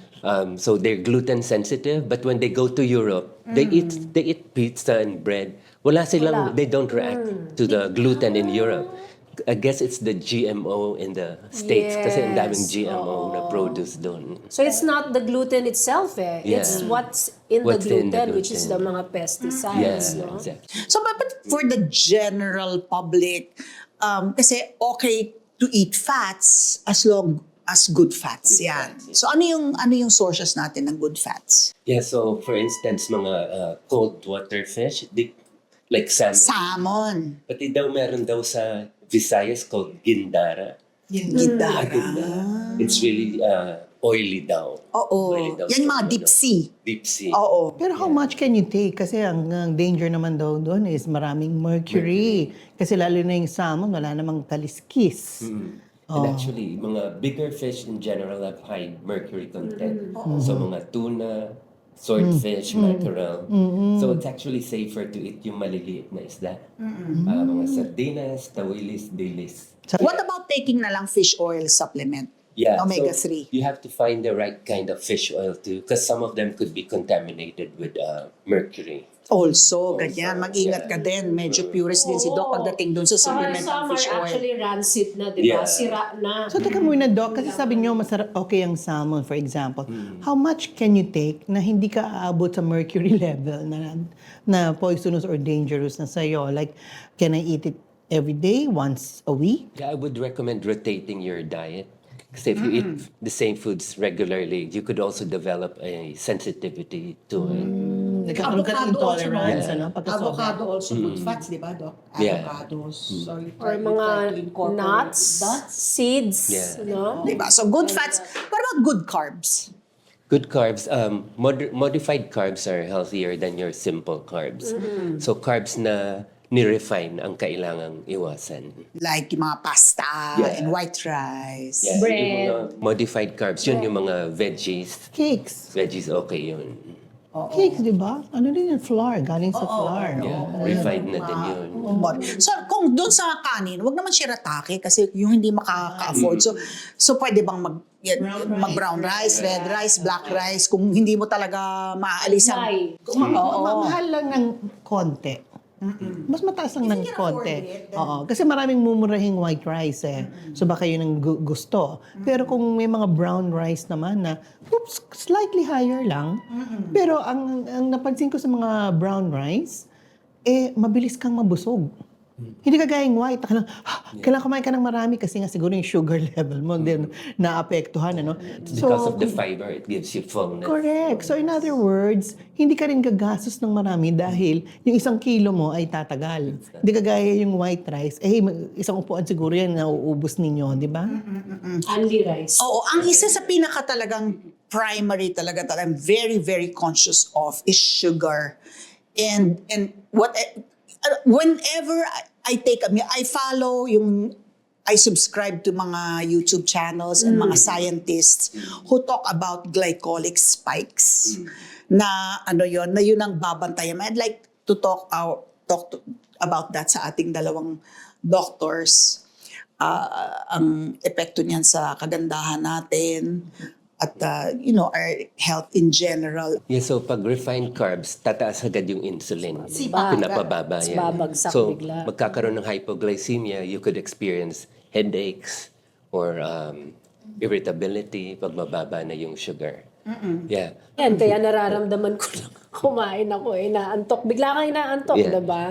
so they're gluten sensitive, but when they go to Europe, they eat pizza and bread. They don't react to the gluten in Europe. I guess it's the GMO in the States kasi ang daming
Yes,
GMO na produce doon.
So it's not the gluten itself eh. It's
Yeah.
what's in
What's
the
in
gluten,
the
which is the
gluten.
mga pesticides,
Yeah,
no?
exactly.
So, but for the general public, kasi okay to eat fats as long as good fats. Yan. So, ano yung sources natin ng good fats?
Yeah, so for instance, mga cold water fish, like salmon.
Salmon.
Pati daw meron daw sa Visayas called gindara.
Gidara.
It's really oily daw.
Oo.
Oily daw
Yan yung mga
sa
deep sea.
Deep sea.
Oo.
Pero how much can you take? Kasi ang danger naman daw doon is maraming mercury. Kasi lalo na yung salmon, wala namang kaliskis.
And actually, mga bigger fish in general have high mercury content. So mga tuna, swordfish, mackerel. So it's actually safer to eat yung maliliit na isda. Mga sardinas, tawilis, dilis.
What about taking na lang fish oil supplement?
Yeah,
Omega-3.
so you have to find the right kind of fish oil too, because some of them could be contaminated with mercury.
Also, ganyan. Mag-ingat ka din. Medyo purist din si Doc pagdating dun sa supplement ng
Some
fish
are
oil.
actually rancid na, di ba?
Yeah.
Sira na.
So, teka muna, Doc, kasi sabi niyo, masarap, okay ang salmon, for example. How much can you take na hindi ka aabot sa mercury level na poisonous or dangerous na sa'yo? Like, can I eat it every day, once a week?
Yeah, I would recommend rotating your diet. Because if you eat the same foods regularly, you could also develop a sensitivity to it.
Nagkakaroon ka ng intolerance, ano? Pagkasobra.
Avocado also good fats, di ba, Doc?
Yeah.
Avocados. So you
Or
try to
mga
incorporate
nuts, seeds,
Yeah.
no?
Diba? So, good fats. What about good carbs?
Good carbs, modified carbs are healthier than your simple carbs. So carbs na ni-refine ang kailangang iwasan.
Like yung mga pasta
Yeah.
and white rice.
Yeah,
Bread.
yung mga modified carbs, yun yung mga veggies.
Cakes.
Veggies, okay yun.
Cakes, di ba? Ano din yung flour? Galing sa flour.
Yeah,
no?
refined na din yun.
So, kung doon sa kanin, wag naman shirataki kasi yung hindi makaka-afford. So pwede bang mag-brown rice, red rice, black rice, kung hindi mo talaga maaalis ang...
Why?
Mahal lang ng konti. Mas mataas lang ng
you can afford
konti.
it, then-
Oo. Kasi maraming mumurahing white rice eh. So baka yun ang gusto. Pero kung may mga brown rice naman na, slightly higher lang. Pero ang napansin ko sa mga brown rice, mabilis kang mabusog. Hindi ka gayang white. Kailangan kumain ka ng marami kasi nga siguro yung sugar level mo din naapektuhan. Ano?
Because of the fiber, it gives you fullness.
Correct. So in other words, hindi ka rin gagastos ng marami dahil yung 1 kilo mo ay tatagal. Hindi ka gaya yung white rice. Isang upuan siguro yan na uubos ninyo, di ba?
Only rice.
Oo, ang isa sa pinaka talagang primary talaga I'm very, very conscious of is sugar. And what whenever I take a meal, I subscribe to mga YouTube channels and mga scientists who talk about glycolic spikes. Na yun ang babantayan. I'd like to talk about that sa ating dalawang doctors. ang epekto niyan sa kagandahan natin at our health in general.
Yeah, so pag refined carbs, tataas agad yung insulin.
Diba?
Pinapababa yan.
Babagsak
So,
bigla.
magkakaroon ng hypoglycemia, you could experience headaches or irritability pag mababa na yung sugar. Yeah.
Yan, kaya nararamdaman ko lang kumain ako inaantok. Bigla kang inaantok,
Yeah.
diba?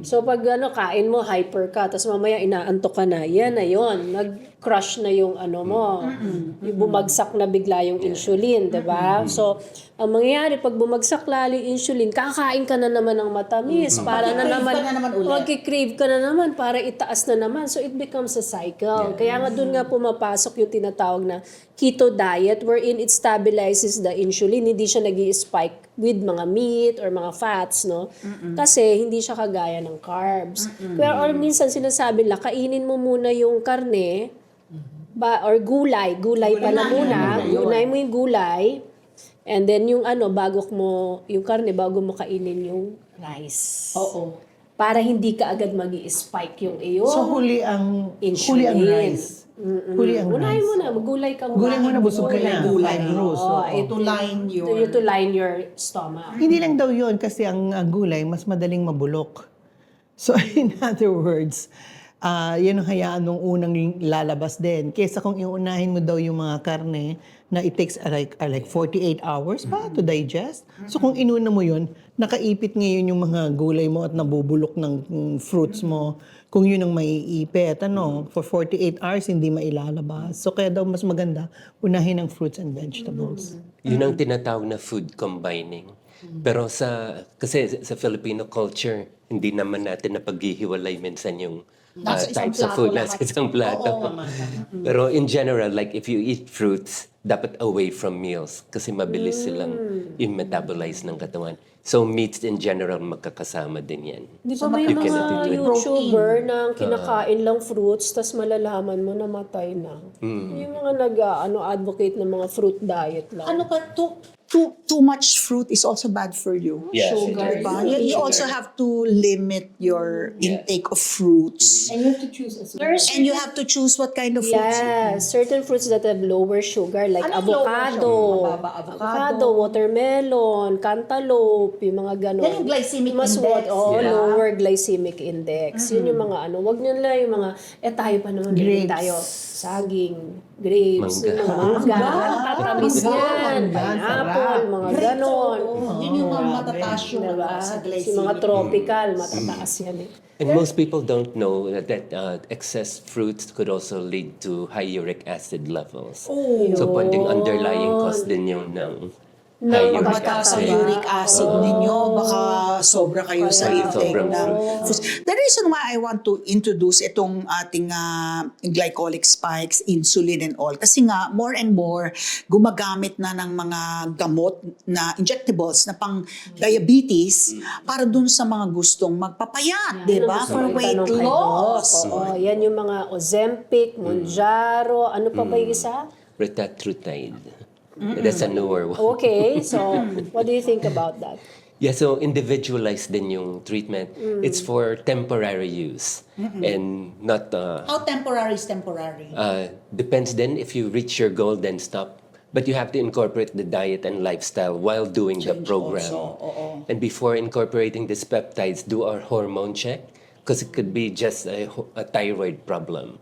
So pag kain mo, hyper ka, tapos mamaya inaantok ka na, yan na yun. Nag-crush na yung mo. Yung bumagsak na bigla yung insulin, diba? So, ang mangyayari, pag bumagsak lalo yung insulin, kakain ka na naman ng matamis. Para na naman,
ka na naman ulit.
magkikrave ka na naman para itaas na naman. So, it becomes a cycle. Kaya nga doon nga pumapasok yung tinatawag na keto diet wherein it stabilizes the insulin. Hindi siya nag-i-spike with mga meat or mga fats, no? Kasi hindi siya kagaya ng carbs. Kaya or minsan sinasabi nila, kainin mo muna yung karne or gulay pala muna. Unahin mo yung gulay. And then yung bago mo yung karne, bago mo kainin yung rice.
Oo.
Para hindi ka agad magi-spike yung iyong
So huli ang
insulin.
rice. Huli ang
Unahin
rice.
mo na, maggulay ka muna.
Gulay mo na, busog ka na.
Gulay.
Fibrous.
Oo,
oo.
To line your...
To line your stomach.
Hindi lang daw yun kasi ang gulay mas madaling mabulok. So in other words, yan ang hayaan nung unang lalabas din. Kesa kung iunahin mo daw yung mga karne na it takes like 48 hours pa to digest. So kung inuna mo yun, nakaipit ngayon yung mga gulay mo at nabubulok ng fruits mo. Kung yun ang maiipit, for 48 hours hindi mailalabas. So kaya daw mas maganda, unahin ang fruits and vegetables.
Yun ang tinatawag na food combining. Pero kasi sa Filipino culture, hindi naman natin napaghihiwalay minsan yung
Nasa isang
types of
plato
food
lahat.
nasa isang plato.
Oo naman.
Pero in general, like if you eat fruits, dapat away from meals kasi mabilis silang i-metabolize ng katawan. So meats in general magkakasama din yan.
Di ba may
you cannot
mga
do it.
YouTuber na kinakain lang fruits tas malalaman mo namatay na. Yung mga advocate ng mga fruit diet lang.
Ano ka,
Too much fruit is also bad for you.
Yeah,
Sugar.
Diba? You also have to limit your intake of fruits.
and you have to choose as well.
And you have to choose what kind of fruits.
Yeah, certain fruits that have lower sugar like
Anong lower
avocado,
sugar? Mababa avocado.
watermelon, cantaloupe, yung mga ganon.
Yan yung glycemic
Mas
index, yeah.
lower glycemic index. Yun yung mga wag nyo lang yung mga, tayo pa naman,
Grapes.
tayo, saging, grapes,
Mangga.
mangga, tatamis yan,
Mangga,
pineapple, mga ganon.
Yun yung mga matataas yung
Diba?
sa
Yung
glycemic.
mga tropical, matataas yan eh.
And most people don't know that excess fruits could also lead to high uric acid levels. So pwedeng underlying cause din yung ng high
Ng
uric
Mataas ang
acid.
uric acid ninyo, baka sobra kayo sa
Kaya
intake
sobrang
ng
fruit.
foods. The reason why I want to introduce itong ating glycolic spikes, insulin and all, kasi nga more and more gumagamit na ng mga gamot na injectables na pang diabetes para dun sa mga gustong magpapayat, di ba? For weight
Tanong kay
loss.
Doc. Oo, yan yung mga Ozempic, Mounjaro, ano pa ba yung isa?
Retatrutide. That's a newer one.
Okay, so what do you think about that?
Yeah, so individualized din yung treatment. It's for temporary use and not
How temporary is temporary?
depends then if you reach your goal then stop. But you have to incorporate the diet and lifestyle while doing the program. And before incorporating these peptides, do our hormone check because it could be just a thyroid problem.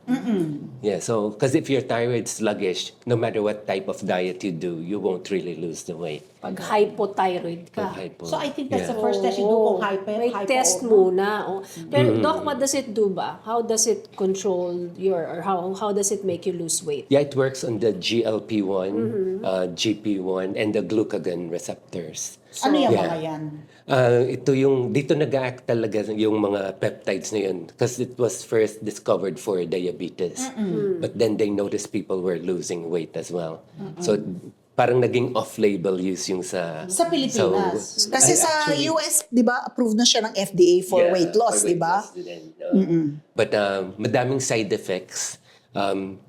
Yeah, so because if your thyroid's sluggish, no matter what type of diet you do, you won't really lose the weight.
Pag hypothyroid ka.
Hypo.
So I think that's the
Yeah.
first test you do kung
May test muna. Oh. Pero Doc, what does it do ba? How does it control or how does it make you lose weight?
Yeah, it works on the GLP-1, GP-1, and the glucagon receptors.
Ano yung
Yeah.
mga yan?
Dito nag-act talaga yung mga peptides na yun because it was first discovered for diabetes. But then they noticed people were losing weight as well. So parang naging off-label use yung sa...
Sa Pilipinas.
Kasi sa US, di ba, approved na siya ng FDA for
Yeah,
weight loss,
for
di
weight
ba?
loss din, But madaming side effects.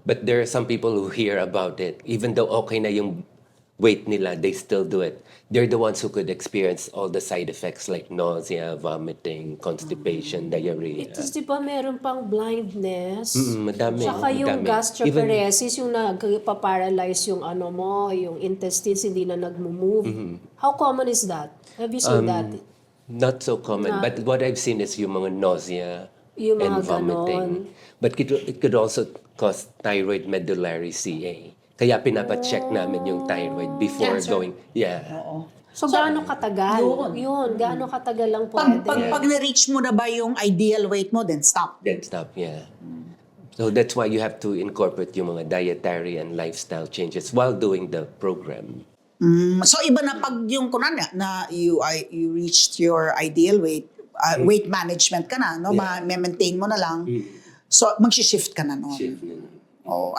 But there are some people who hear about it, even though okay na yung weight nila, they still do it. They're the ones who could experience all the side effects like nausea, vomiting, constipation, diarrhea.
Tapos di ba meron pang blindness?
Madami.
Tsaka yung
madami.
gastroparesis, yung nagpa-paralyze yung ano mo, yung intestines hindi na nagmo-move. How common is that? Have you seen that?
Not so common, but what I've seen is yung mga nausea
Yung
and
mga
vomiting. But it could also cause thyroid medullary CA. Kaya pinapacheck namin yung thyroid before going. Yeah.
So, gaano katagal? Yun, gaano katagal lang
Pag,
pwede?
pag na-reach mo na ba yung ideal weight mo, then stop.
Then stop, yeah. So that's why you have to incorporate yung mga dietary and lifestyle changes while doing the program.
So iba na pag yung kunwari na you reached your ideal weight, weight management ka na, no? Ma-maintain mo na lang. So magshi-shift ka na no.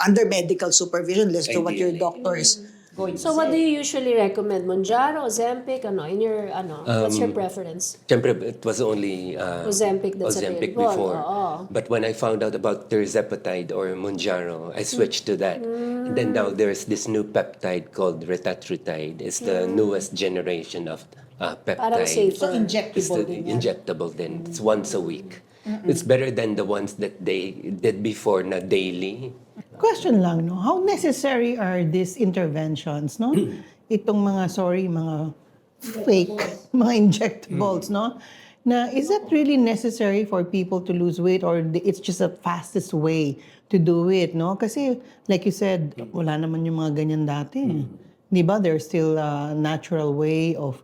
Under medical supervision, let's do what your doctor is going to
So, what do you usually recommend? Monjaro, Ozempic, ano? In your, what's your preference?
Siyempre, it was only
Ozempic that's
Ozempic
available.
before.
Oo.
But when I found out about tirzepatide or Mounjaro, I switched to that. And then now there's this new peptide called retatrutide. It's the newest generation of peptide.
Parang safer.
So, injectable
It's the
din yan.
injectable then. It's once a week. It's better than the ones that they did before na daily.
Question lang, no? How necessary are these interventions, no? Itong mga, mga fake, mga injectables, no? Na, is that really necessary for people to lose weight or it's just the fastest way to do it, no? Kasi, like you said, wala naman yung mga ganyan dati. Di ba? There's still a natural way of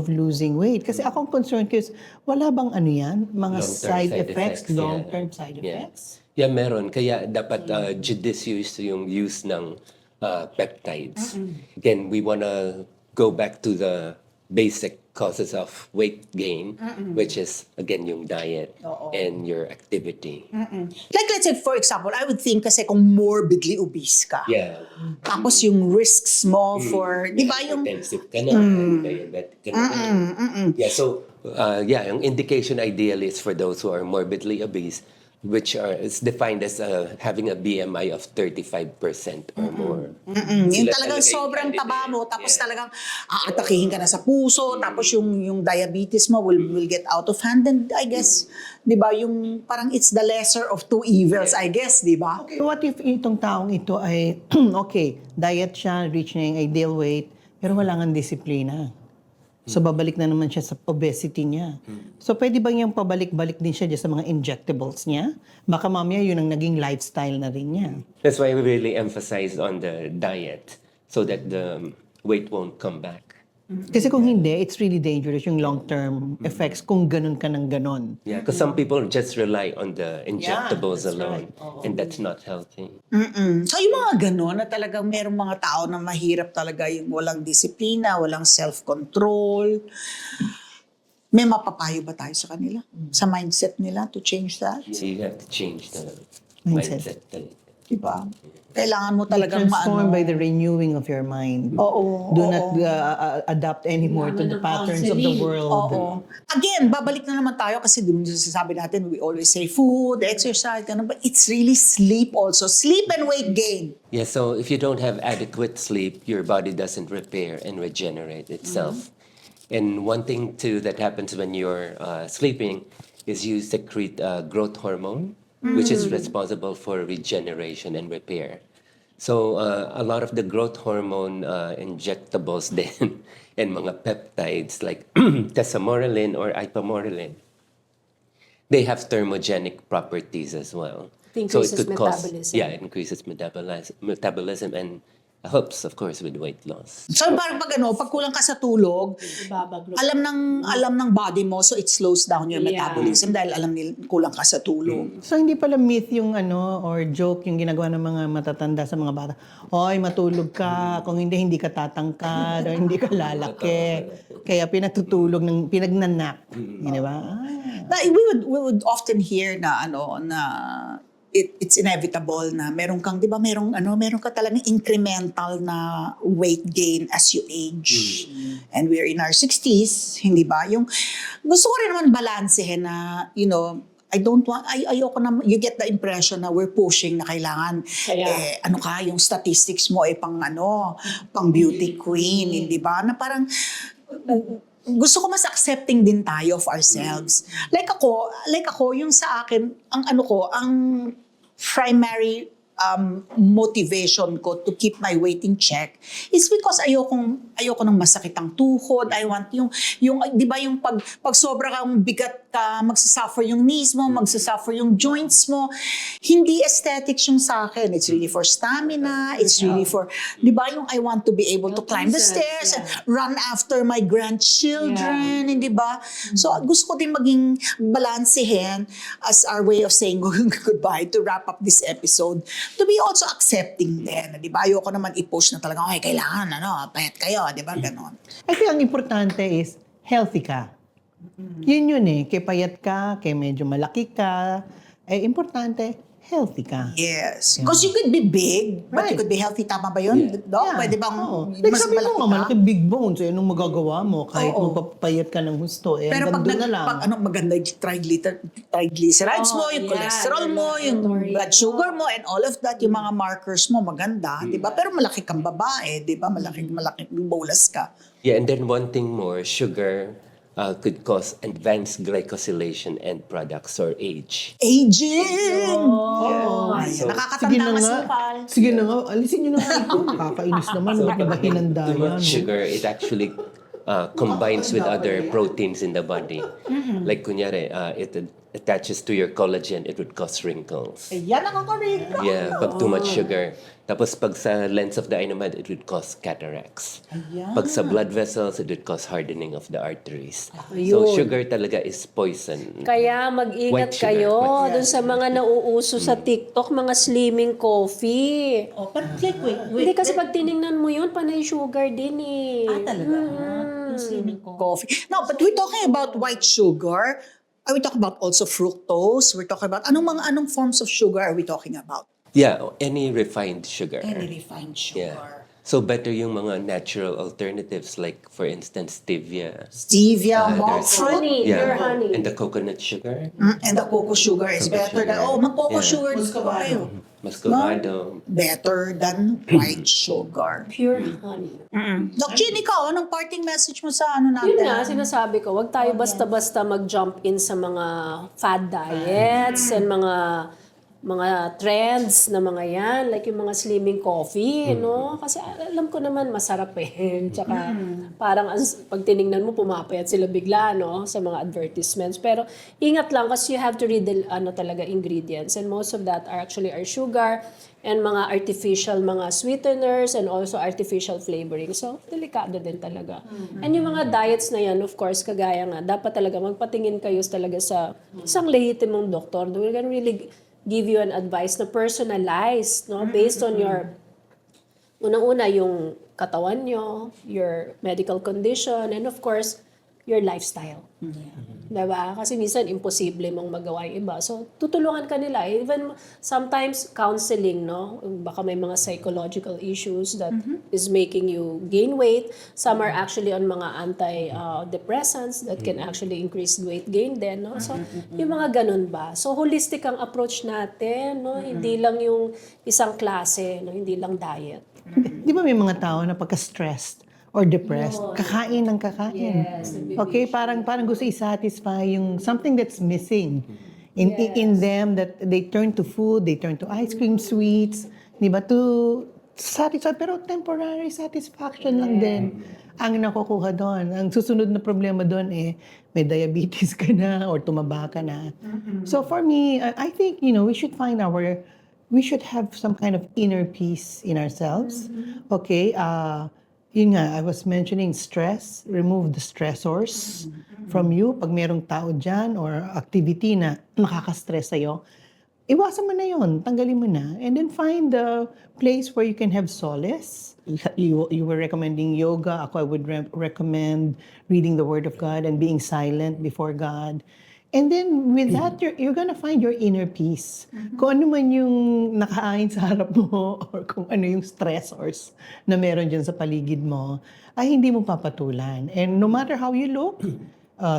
losing weight. Kasi akong concerned kasi wala bang ano yan? Mga
Long-term
side
side
effects,
effects, yeah.
long-term side
Yeah.
effects?
Yeah, meron. Kaya dapat judicious yung use ng peptides. Again, we wanna go back to the basic causes of weight gain, which is, again, yung diet and your activity.
Like let's say for example, I would think kasi kung morbidly obese ka.
Yeah.
Tapos yung risks mo for, di ba yung
Intensive ka na, diabetic ka na. Yeah, so, yung indication ideally is for those who are morbidly obese, which is defined as having a BMI of 35% or more.
yung
Sila
talagang
talaga yung
sobrang
candidate.
taba mo, tapos
Yeah.
talagang aatakihin ka na sa puso, tapos yung diabetes mo will get out of hand. And I guess, di ba, yung parang it's the lesser of two evils, I guess, di ba?
Okay, what if itong taong ito ay, okay, diet siya, reach niya yung ideal weight, pero wala nga disiplina. So, babalik na naman siya sa obesity niya. So, pwede ba niyang pabalik-balik din siya dyan sa mga injectables niya? Baka mamaya yun ang naging lifestyle na rin niya.
That's why we really emphasize on the diet so that the weight won't come back.
Kasi kung hindi, it's really dangerous yung long-term effects kung ganun ka ng ganun.
Yeah, because some people just rely on the injectables alone, and that's not healthy.
So yung mga gano'n na talagang merong mga tao na mahirap talaga yung walang disiplina, walang self-control. May mapapayo ba tayo sa kanila? Sa mindset nila to change that?
So you have to change the
Mindset.
mindset. talaga.
Diba? Kailangan mo talagang
Transformed by the renewing of your mind.
Oo.
Do not adapt anymore to the patterns of the world.
Oo. Again, babalik na naman tayo kasi dun sasabi natin, we always say food, exercise, ganun, but it's really sleep also. Sleep and weight gain.
Yeah, so if you don't have adequate sleep, your body doesn't repair and regenerate itself. And one thing too that happens when you're sleeping is you secrete growth hormone, which is responsible for regeneration and repair. So a lot of the growth hormone injectables then and mga peptides like tesamorelin or ipamorelin, they have thermogenic properties as well.
It
So
increases metabolism.
it increases metabolism and helps, of course, with weight loss.
So parang pag kulang ka sa tulog,
Ibabaglo.
alam ng body mo, so it slows down your
Yeah.
metabolism dahil alam nila kulang ka sa tulog.
So hindi pala myth yung or joke yung ginagawa ng mga matatanda sa mga bata. Oy, matulog ka, kung hindi ka tatangkad o hindi ka lalaki. Kaya pinagnanak. Di ba?
Na, we would often hear na it's inevitable na meron kang, di ba, meron ka talagang incremental na weight gain as you age. And we're in our 60s, hindi ba? Yung, gusto ko rin naman balansehin na, ayoko na, you get the impression na we're pushing na kailangan,
Kaya.
yung statistics mo pang beauty queen, hindi ba? Na parang, gusto ko mas accepting din tayo of ourselves. Like ako, yung sa akin, ang primary motivation ko to keep my weight in check is because ayoko ng masakit ang tuhod. I want yung 'di ba yung pag sobra kang bigat ka, magsasuffer yung knees mo, magsasuffer yung joints mo. Hindi aesthetics yung sa akin. It's really for stamina. It's really for 'di ba yung I want to be able to climb the stairs and run after my grandchildren, hindi ba? So gusto ko din maging balansehin as our way of saying goodbye to wrap up this episode. To be also accepting din, di ba? Ayoko naman i-push na talaga, okay, kailangan, payat kayo, di ba? Ganon.
I think ang importante is healthy ka. Yun eh. Kaya payat ka, kaya medyo malaki ka. Importante, healthy ka.
Yes. Because you could be big, but you could be healthy. Tama ba yun? Dok? Pwede bang
Like
mas
sabi
malaki
mo nga,
ka?
malaki big bones. Anong magagawa mo? Kahit magpapayat ka ng gusto.
Pero pag,
hanggang doon na lang.
maganda yung triglycerides mo, yung cholesterol mo, yung blood sugar mo, and all of that, yung mga markers mo, maganda, di ba? Pero malaki kang babae, di ba? Malaki bolas ka.
Yeah, and then one thing more, sugar could cause advanced glycosylation end products or age.
Aging!
So,
Nakakatanda masukal.
Sige na nga, alisin nyo na nga ito. Kakainis naman, huwag na ba hinanda
too
yan?
much sugar, it actually combines with other proteins in the body. Like kunyari, it attaches to your collagen, it would cause wrinkles.
Yan ang correct.
Yeah, pag too much sugar. Tapos pag sa lens of the eye naman, it would cause cataracts. Pag sa blood vessels, it would cause hardening of the arteries. So sugar talaga is poison.
Kaya mag-ingat
White sugar.
kayo
White
dun sa mga nauuso sa TikTok, mga slimming coffee.
Oh, but like, wait.
Hindi kasi pag tinignan mo yun, panay sugar din eh.
Talaga? Yung slimming ko.
Coffee. No, but we're talking about white sugar. Are we talking about also fructose? We're talking about anong forms of sugar are we talking about?
Yeah, any refined sugar.
Any refined sugar.
Yeah. So better yung mga natural alternatives like for instance stevia.
Stevia, monk
there's-
fruit,
Honey,
Yeah.
your honey.
And the coconut sugar.
and the cocoa sugar is
Cocoa
better than,
sugar.
mag-cocoa
Yeah.
sugar din kayo.
Muscovado.
Better than white sugar.
Pure honey.
Doc Jean, ikaw, anong parting message mo sa natin?
Yun nga, sinasabi ko, wag tayo basta-basta mag-jump in sa mga fad diets and mga trends na mga yan, like yung mga slimming coffee, no? Kasi alam ko naman masarap eh. Tsaka parang pag tinignan mo, pumapayat sila bigla, no? Sa mga advertisements. Pero ingat lang kasi you have to read the talaga ingredients. And most of that are actually our sugar and mga artificial mga sweeteners and also artificial flavoring. So, delikado din talaga. And yung mga diets na yan, of course, kagaya nga, dapat talaga magpatingin kayo talaga sa isang lehitimong doktor. We're gonna really give you an advice na personalized, no? Based on your, unang-una, yung katawan nyo, your medical condition, and of course, your lifestyle. Diba? Kasi minsan, imposible mong magawa yung iba. So, tutulungan ka nila. Even sometimes, counseling, no? Baka may mga psychological issues that is making you gain weight. Some are actually on mga antidepressants that can actually increase weight gain din, no? So, yung mga ganun ba? So, holistic ang approach natin, no? Hindi lang yung isang klase, no? Hindi lang diet.
Di ba may mga tao na pagka-stressed or depressed, kakain ng kakain.
Yes,
Okay, parang gusto i-satisfy yung something that's missing in them, that they turn to food, they turn to ice cream, sweets, di ba, to satisfy, pero temporary satisfaction lang din ang nakukuha doon. Ang susunod na problema doon may diabetes ka na or tumaba ka na. So for me, I think, we should have some kind of inner peace in ourselves. Okay, yun nga, I was mentioning stress, remove the stressors from you. Pag merong tao dyan or activity na nakaka-stress sa'yo, iwasan mo na yun, tanggalin mo na. And then find the place where you can have solace. You were recommending yoga. Ako, I would recommend reading the Word of God and being silent before God. And then with that, you're gonna find your inner peace. Kung ano man yung nakaain sa harap mo or kung ano yung stressors na meron dyan sa paligid mo, ay hindi mo papatulan. And no matter how you look,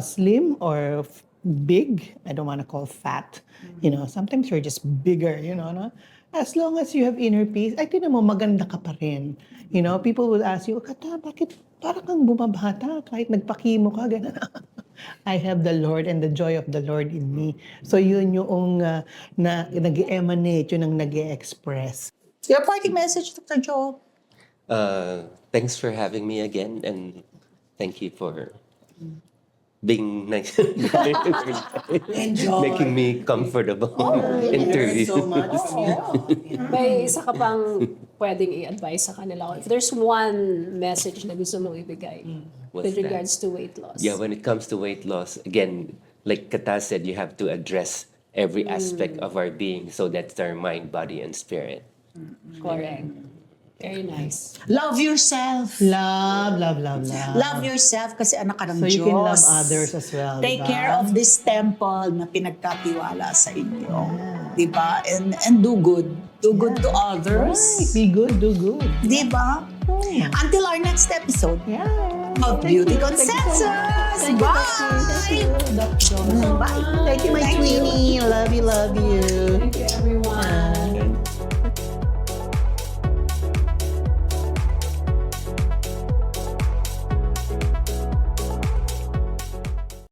slim or big. I don't want to call fat. You know, sometimes you're just bigger, you know, no? As long as you have inner peace, ay tinan mo, maganda ka pa rin. You know, people will ask you, Kata, bakit parang kang bumabata kahit nagpakimo ka, gano'n. I have the Lord and the joy of the Lord in me. So yun yung na nag-emanate, yun ang nag-express.
Your parting message, Dr. Joe?
Thanks for having me again, and thank you for being nice. Making me comfortable interview.
May isa ka pang pwedeng i-advise sa kanila. If there's one message na gusto mong ibigay
What's
with
that?
regards to weight loss.
Yeah, when it comes to weight loss, again, like Kata said, you have to address every aspect of our being. So that's our mind, body, and spirit.
Correct. Very nice.
Love yourself.
Love, love, love, love.
Love yourself kasi anak ka ng
So
Diyos.
you can love others as well,
Take
diba?
care of this temple na pinagkatiwala sa inyo. Diba? And do good. Do good to others.
Right. Be good, do good.
Diba? Until our next episode
Yeah.
of Beauty Consensus.
Thank you,
Bye!
Dr. Thank you, Dr.
Bye!
Thank you, my
Thank you.
Tweenie. Love you, love you.